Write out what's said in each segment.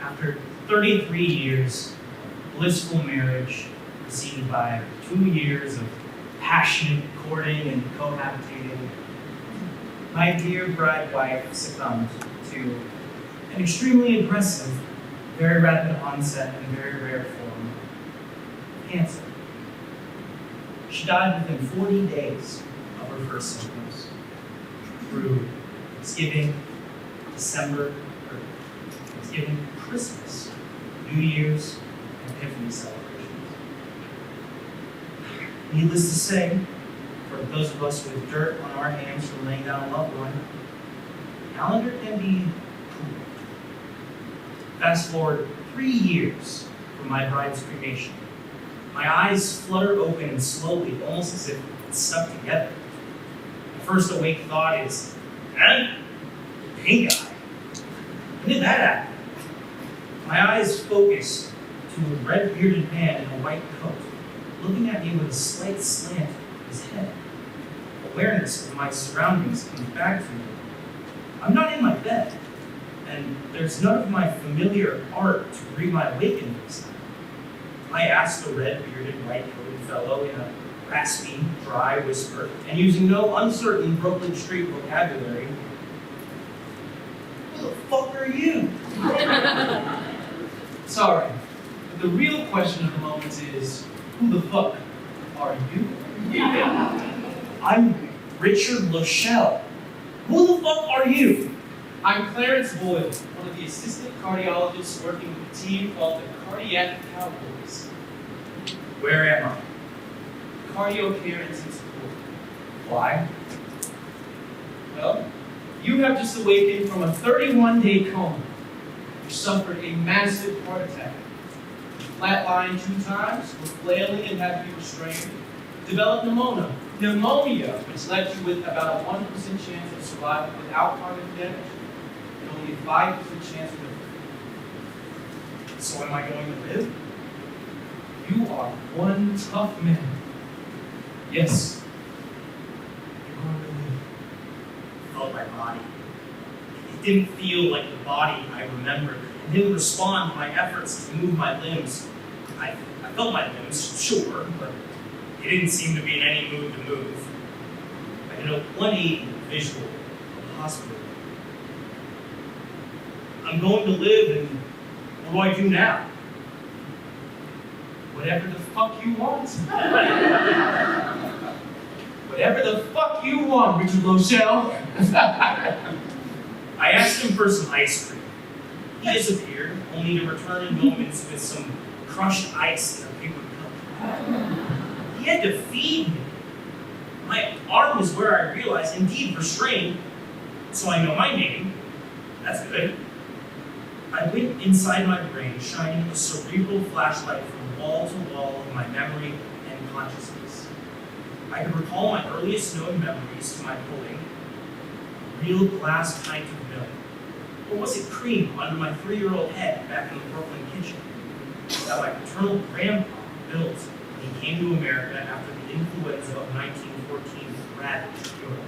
After 33 years, blissful marriage, preceded by 2 years of passionate courting and cohabitating, my dear bride wife succumbed to an extremely impressive, very rapid onset and very rare form of cancer. She died within 40 days of her first symptoms through Thanksgiving, Christmas, New Year's, and Epiphany celebrations. Needless to say, for those of us with dirt on our hands from laying down a loved one, the calendar can be cruel. Fast forward 3 years from my bride's cremation. My eyes flutter open and slowly, almost as if it's stuck together. My first awake thought is, pink eye. When did that happen? My eyes focus to a red-bearded man in a white coat, looking at me with a slight slant of his head. Awareness of my surroundings comes back to me. I'm not in my bed, and there's none of my familiar art to greet my awakening this time. I asked the red-bearded, white-coated fellow in a raspy, dry whisper, and using no uncertain Brooklyn Street vocabulary, "Who the fuck are you?" Sorry, but the real question of the moment is, who the fuck are you? I'm Richard Losciale. Who the fuck are you? I'm Clarence Boyle, one of the assistant cardiologists working with a team called the Cardiac Cowboys. Where am I? Cardio care and support. Why? Well, you have just awakened from a 31-day coma. You suffered a massive heart attack. You flatlined 2 times, were flailing and had to be restrained. Developed pneumonia, which left you with about a 1% chance of survival without cardiac damage, and only a 5% chance of living. So am I going to live? You are one tough man. Yes. You're going to live. I felt my body. It didn't feel like the body I remembered. It didn't respond to my efforts to move my limbs. I felt my limbs, sure, but it didn't seem to be in any mood to move. I did a 180 visual of the hospital. I'm going to live, and what do I do now? Whatever the fuck you want. Whatever the fuck you want, Richard Losciale. I asked him for some ice cream. He disappeared, only to return in moments with some crushed ice in a paper cup. He had to feed me. My arm was where I realized, indeed restrained, so I know my name. That's good. I went inside my brain, shining a cerebral flashlight from wall to wall of my memory and consciousness. I could recall my earliest known memories to my pulling, a real glass pint of milk, or was it cream under my 3-year-old head back in the Brooklyn kitchen, that my paternal grandpa built when he came to America after the influenza of 1914 ravaged Europe.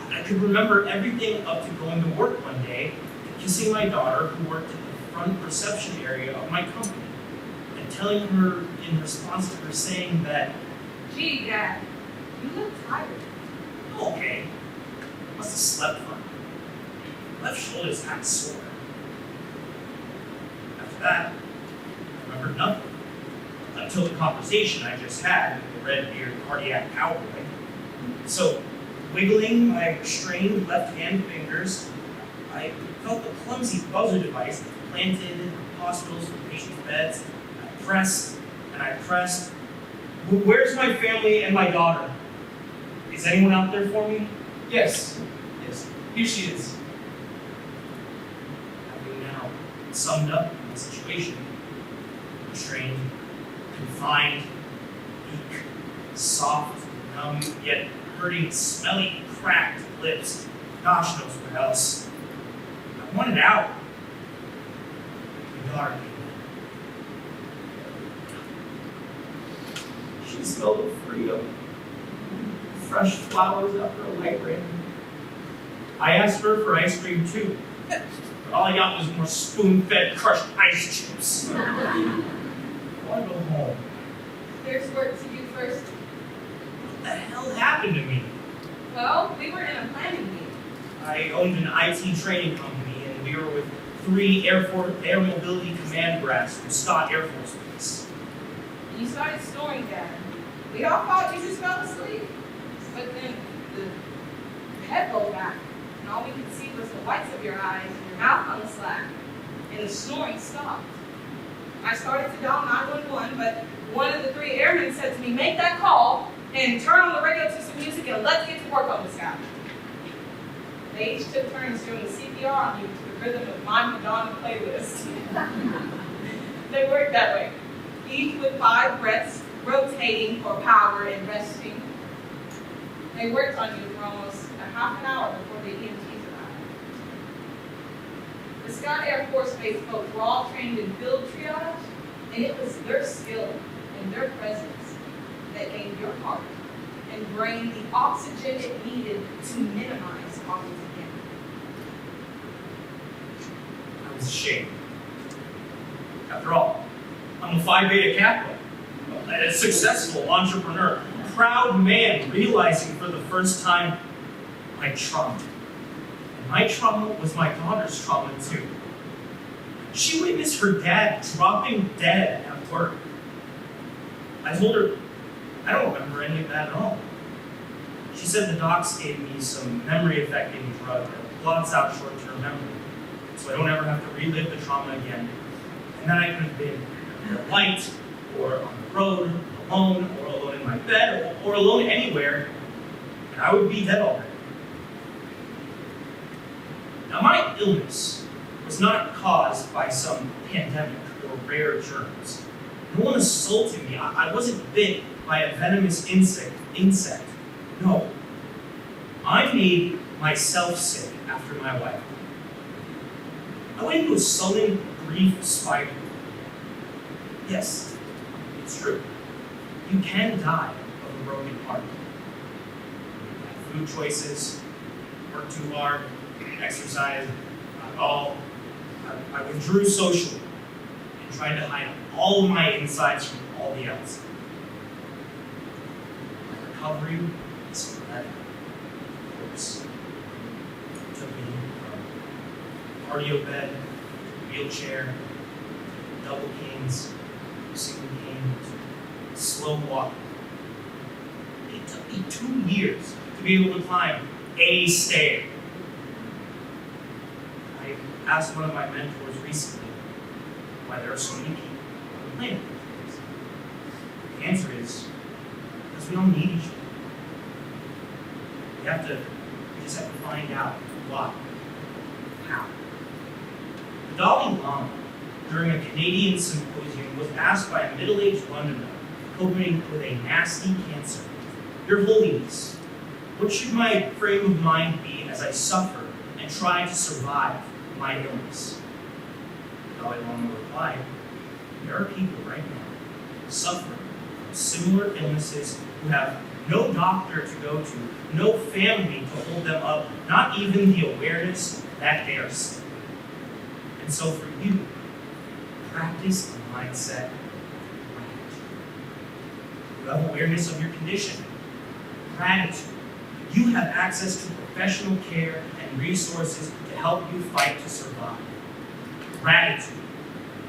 I could remember everything up to going to work one day, kissing my daughter who worked at the front reception area of my company, and telling her in response to her saying that, "Gee, Dad, you look tired." "Okay, must have slept fine. My left shoulder's kind of sore." After that, I remembered nothing, until the conversation I just had with the red-bearded cardiac cowboy. So, wiggling my restrained left-hand fingers, I felt the clumsy buzzer device planted in hospitals for patients' beds. I pressed and I pressed. "Where's my family and my daughter? Is anyone out there for me?" Yes. Here she is. Having now summed up the situation, restrained, confined, weak, soft, numb, yet hurting, smelly, cracked lips, gosh knows what else. I wanted out. My daughter came in. She smelled of freedom, fresh flowers after a light rain. I asked her for ice cream too. But all I got was more spoon-fed crushed ice chips. I want to go home. There's work to do first. What the hell happened to me? Well, we were in a planning meeting. I owned an IT training company, and we were with 3 Air Mobility Command brats from Scott Air Force Base. You started snoring, Dad. We all thought you just fell asleep. But then the head rolled back, and all we could see was the whites of your eyes and your mouth on the slack, and the snoring stopped. I started to dial 911, but one of the 3 airmen said to me, make that call and turn on the radio to some music and let's get to work on this guy. They each took turns doing the CPR on you to the rhythm of my Madonna playlist. They worked that way, each with 5 breaths, rotating for power and resting. They worked on you for almost a half an hour before the EMTs arrived. The Scott Air Force Base folks were all trained in field triage, and it was their skill and their presence that gave your heart and brain the oxygen it needed to minimize cognitive damage. I was ashamed. After all, I'm a Phi Beta Kappa, a successful entrepreneur, a proud man realizing for the first time my trauma. And my trauma was my daughter's trauma too. She witnessed her dad dropping dead at work. I told her, I don't remember any of that at all. She said the docs gave me some memory-affecting drug that blots out short-term memory, so I don't ever have to relive the trauma again. And then I could have been at a light, or on the road, alone, or alone in my bed, or alone anywhere, and I would be dead already. Now, my illness was not caused by some pandemic or rare germs. No one assaulted me. I wasn't bit by a venomous insect. No. I made myself sick after my wife. I went into a sullen grief spiral. Yes, it's true. You can die of a broken heart. Food choices, work too hard, exercise, not at all. I withdrew socially and tried to hide all of my insides from all the outside. My recovery is sporadic, of course. It took me from cardio bed, wheelchair, double canes, single canes, slow walking. It took me 2 years to be able to climb a stair. I asked one of my mentors recently why there are so many people on the planet. The answer is because we don't need each other. We just have to find out why, how. The Dalai Lama, during a Canadian symposium, was asked by a middle-aged Londoner coping with a nasty cancer, "Your Holiness, what should my frame of mind be as I suffer and try to survive my illness?" The Dalai Lama replied, "There are people right now suffering from similar illnesses who have no doctor to go to, no family to hold them up, not even the awareness that they are sick. And so for you, practice a mindset of gratitude. You have awareness of your condition. Gratitude. You have access to professional care and resources to help you fight to survive. Gratitude.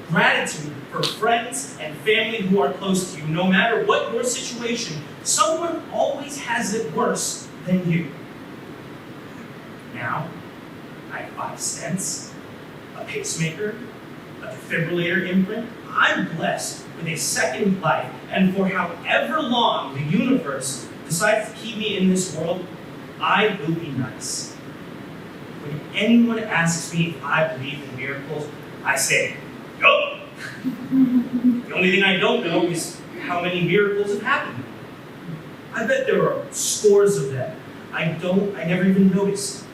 Gratitude for friends and family who are close to you. No matter what your situation, someone always has it worse than you. Now, I have 5 stents, a pacemaker, a defibrillator imprint. I'm blessed with a second life, and for however long the universe decides to keep me in this world, I will be nice. When anyone asks me if I believe in miracles, I say, nope. The only thing I don't know is how many miracles have happened. I bet there are scores of them. I never even noticed.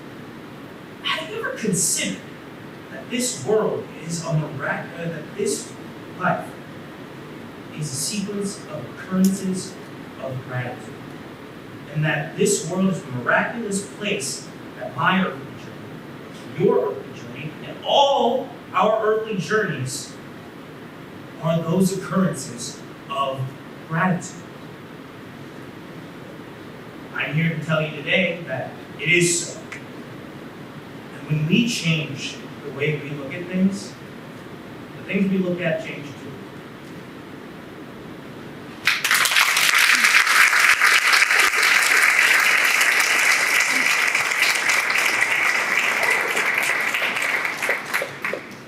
Have you ever considered that this world is a miracle, that this life is a sequence of occurrences of gratitude, and that this world is a miraculous place that my earthly journey, your earthly journey, and all all our earthly journeys are those occurrences of gratitude. I'm here to tell you today that it is so. And when we change the way we look at things, the things we look at change too.